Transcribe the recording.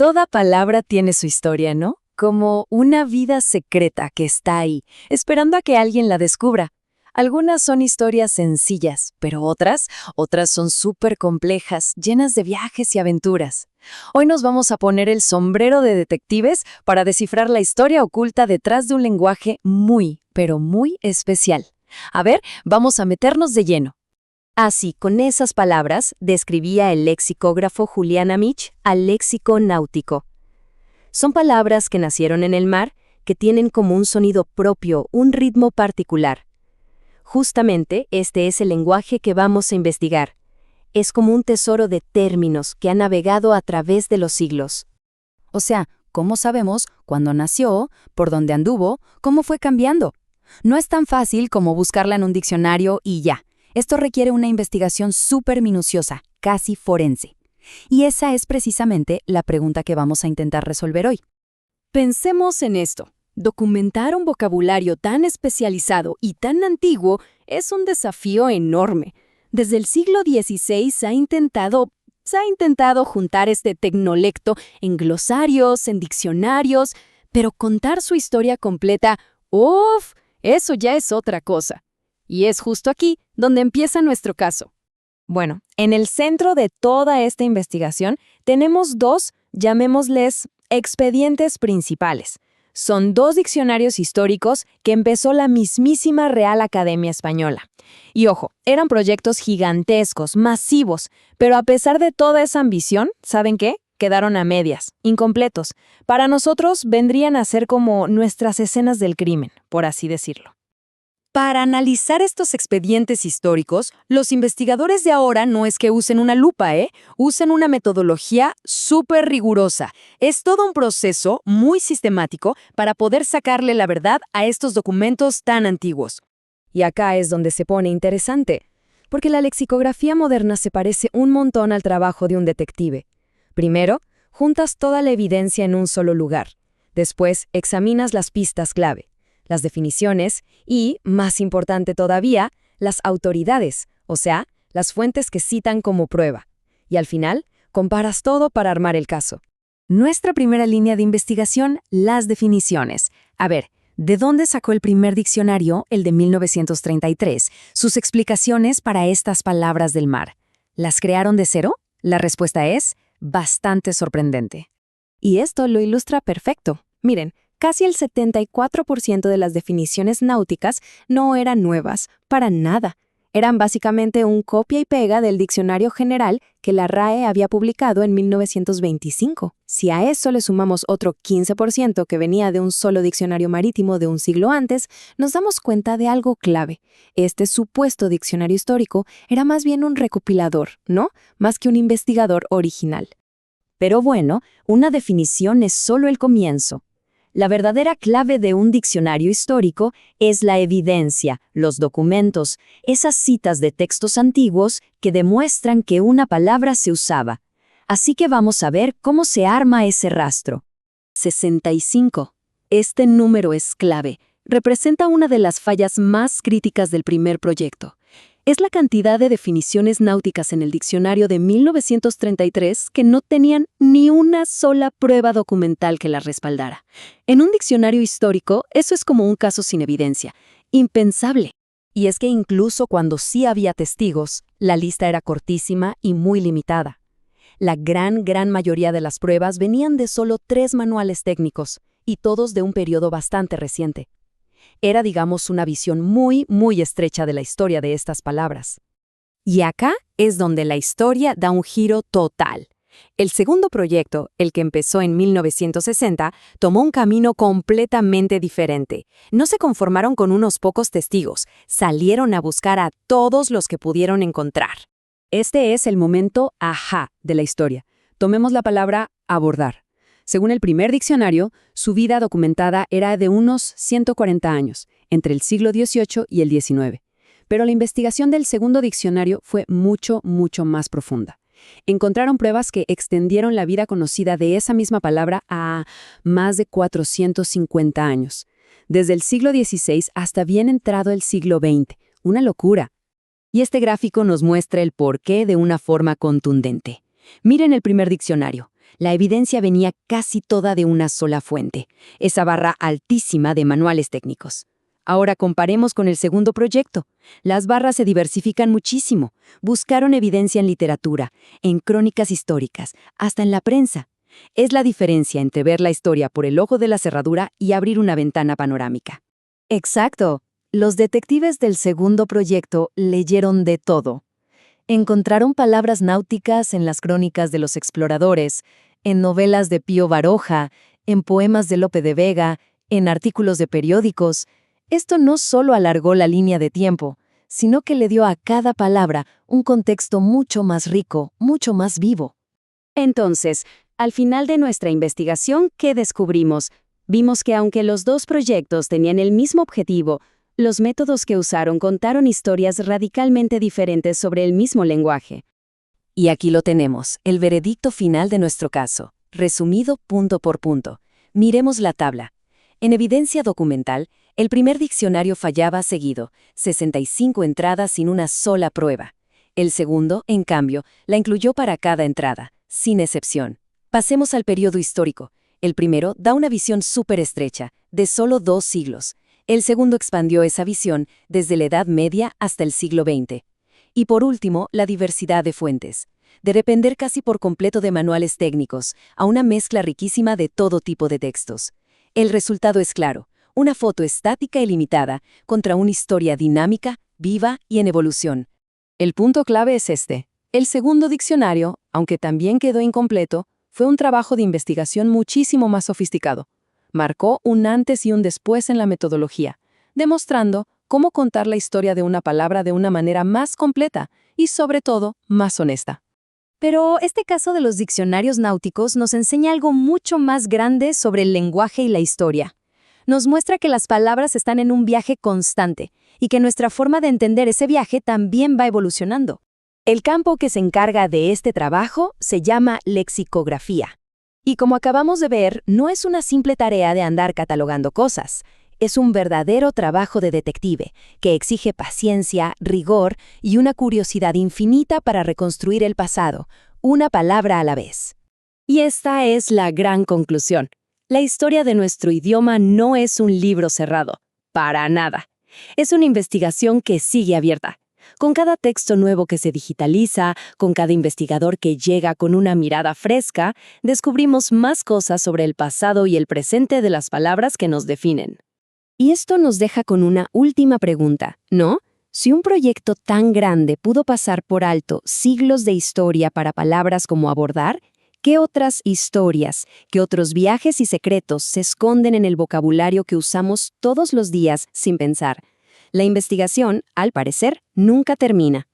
Toda palabra tiene su historia, ¿no? Como una vida secreta que está ahí, esperando a que alguien la descubra. Algunas son historias sencillas, pero otras son súper complejas, llenas de viajes y aventuras. Hoy nos vamos a poner el sombrero de detectives para descifrar la historia oculta detrás de un lenguaje muy, pero muy especial. A ver, vamos a meternos de lleno. Así, con esas palabras, describía el lexicógrafo Julián Amich al léxico náutico. Son palabras que nacieron en el mar, que tienen como un sonido propio, un ritmo particular. Justamente este es el lenguaje que vamos a investigar. Es como un tesoro de términos que ha navegado a través de los siglos. O sea, ¿cómo sabemos cuándo nació, por dónde anduvo, cómo fue cambiando? No es tan fácil como buscarla en un diccionario y ya. Esto requiere una investigación súper minuciosa, casi forense. Y esa es precisamente la pregunta que vamos a intentar resolver hoy. Pensemos en esto. Documentar un vocabulario tan especializado y tan antiguo es un desafío enorme. Desde el siglo XVI se ha intentado juntar este tecnolecto en glosarios, en diccionarios, pero contar su historia completa, ¡uf!, eso ya es otra cosa. Y es justo aquí donde empieza nuestro caso. Bueno, en el centro de toda esta investigación tenemos dos, llamémosles, expedientes principales. Son dos diccionarios históricos que empezó la mismísima Real Academia Española. Y ojo, eran proyectos gigantescos, masivos, pero a pesar de toda esa ambición, ¿saben qué? Quedaron a medias, incompletos. Para nosotros vendrían a ser como nuestras escenas del crimen, por así decirlo. Para analizar estos expedientes históricos, los investigadores de ahora no es que usen una lupa, usan una metodología súper rigurosa. Es todo un proceso muy sistemático para poder sacarle la verdad a estos documentos tan antiguos. Y acá es donde se pone interesante, porque la lexicografía moderna se parece un montón al trabajo de un detective. Primero, juntas toda la evidencia en un solo lugar. Después, examinas las pistas clave, las definiciones y, más importante todavía, las autoridades, o sea, las fuentes que citan como prueba. Y al final, comparas todo para armar el caso. Nuestra primera línea de investigación, las definiciones. A ver, ¿de dónde sacó el primer diccionario, el de 1933, sus explicaciones para estas palabras del mar? ¿Las crearon de cero? La respuesta es bastante sorprendente. Y esto lo ilustra perfecto. Miren, casi el 74% de las definiciones náuticas no eran nuevas, para nada. Eran básicamente un copia y pega del diccionario general que la RAE había publicado en 1925. Si a eso le sumamos otro 15% que venía de un solo diccionario marítimo de un siglo antes, nos damos cuenta de algo clave. Este supuesto diccionario histórico era más bien un recopilador, ¿no? Más que un investigador original. Pero bueno, una definición es solo el comienzo. La verdadera clave de un diccionario histórico es la evidencia, los documentos, esas citas de textos antiguos que demuestran que una palabra se usaba. Así que vamos a ver cómo se arma ese rastro. 65. Este número es clave. Representa una de las fallas más críticas del primer proyecto. Es la cantidad de definiciones náuticas en el diccionario de 1933 que no tenían ni una sola prueba documental que las respaldara. En un diccionario histórico, eso es como un caso sin evidencia. Impensable. Y es que incluso cuando sí había testigos, la lista era cortísima y muy limitada. La gran mayoría de las pruebas venían de solo 3 manuales técnicos, y todos de un periodo bastante reciente. Era, digamos, una visión muy estrecha de la historia de estas palabras. Y acá es donde la historia da un giro total. El segundo proyecto, el que empezó en 1960, tomó un camino completamente diferente. No se conformaron con unos pocos testigos, salieron a buscar a todos los que pudieron encontrar. Este es el momento ajá de la historia. Tomemos la palabra abordar. Según el primer diccionario, su vida documentada era de unos 140 años, entre el siglo XVIII y el XIX. Pero la investigación del segundo diccionario fue mucho más profunda. Encontraron pruebas que extendieron la vida conocida de esa misma palabra a más de 450 años. Desde el siglo XVI hasta bien entrado el siglo XX. Una locura. Y este gráfico nos muestra el porqué de una forma contundente. Miren el primer diccionario. La evidencia venía casi toda de una sola fuente, esa barra altísima de manuales técnicos. Ahora comparemos con el segundo proyecto. Las barras se diversifican muchísimo. Buscaron evidencia en literatura, en crónicas históricas, hasta en la prensa. Es la diferencia entre ver la historia por el ojo de la cerradura y abrir una ventana panorámica. Exacto. Los detectives del segundo proyecto leyeron de todo. Encontraron palabras náuticas en las crónicas de los exploradores, en novelas de Pío Baroja, en poemas de Lope de Vega, en artículos de periódicos. Esto no solo alargó la línea de tiempo, sino que le dio a cada palabra un contexto mucho más rico, mucho más vivo. Entonces, al final de nuestra investigación, ¿qué descubrimos? Vimos que aunque los dos proyectos tenían el mismo objetivo, los métodos que usaron contaron historias radicalmente diferentes sobre el mismo lenguaje. Y aquí lo tenemos, el veredicto final de nuestro caso, resumido punto por punto. Miremos la tabla. En evidencia documental, el primer diccionario fallaba seguido, 65 entradas sin una sola prueba. El segundo, en cambio, la incluyó para cada entrada, sin excepción. Pasemos al periodo histórico. El primero da una visión súper estrecha, de solo 2 siglos. El segundo expandió esa visión desde la Edad Media hasta el siglo XX. Y por último, la diversidad de fuentes. De depender casi por completo de manuales técnicos, a una mezcla riquísima de todo tipo de textos. El resultado es claro, una foto estática y limitada contra una historia dinámica, viva y en evolución. El punto clave es este. El segundo diccionario, aunque también quedó incompleto, fue un trabajo de investigación muchísimo más sofisticado. Marcó un antes y un después en la metodología, demostrando cómo contar la historia de una palabra de una manera más completa y, sobre todo, más honesta. Pero este caso de los diccionarios náuticos nos enseña algo mucho más grande sobre el lenguaje y la historia. Nos muestra que las palabras están en un viaje constante y que nuestra forma de entender ese viaje también va evolucionando. El campo que se encarga de este trabajo se llama lexicografía. Y como acabamos de ver, no es una simple tarea de andar catalogando cosas. Es un verdadero trabajo de detective, que exige paciencia, rigor y una curiosidad infinita para reconstruir el pasado, una palabra a la vez. Y esta es la gran conclusión. La historia de nuestro idioma no es un libro cerrado, para nada. Es una investigación que sigue abierta. Con cada texto nuevo que se digitaliza, con cada investigador que llega con una mirada fresca, descubrimos más cosas sobre el pasado y el presente de las palabras que nos definen. Y esto nos deja con una última pregunta, ¿no? Si un proyecto tan grande pudo pasar por alto siglos de historia para palabras como abordar, ¿qué otras historias, qué otros viajes y secretos se esconden en el vocabulario que usamos todos los días sin pensar? La investigación, al parecer, nunca termina.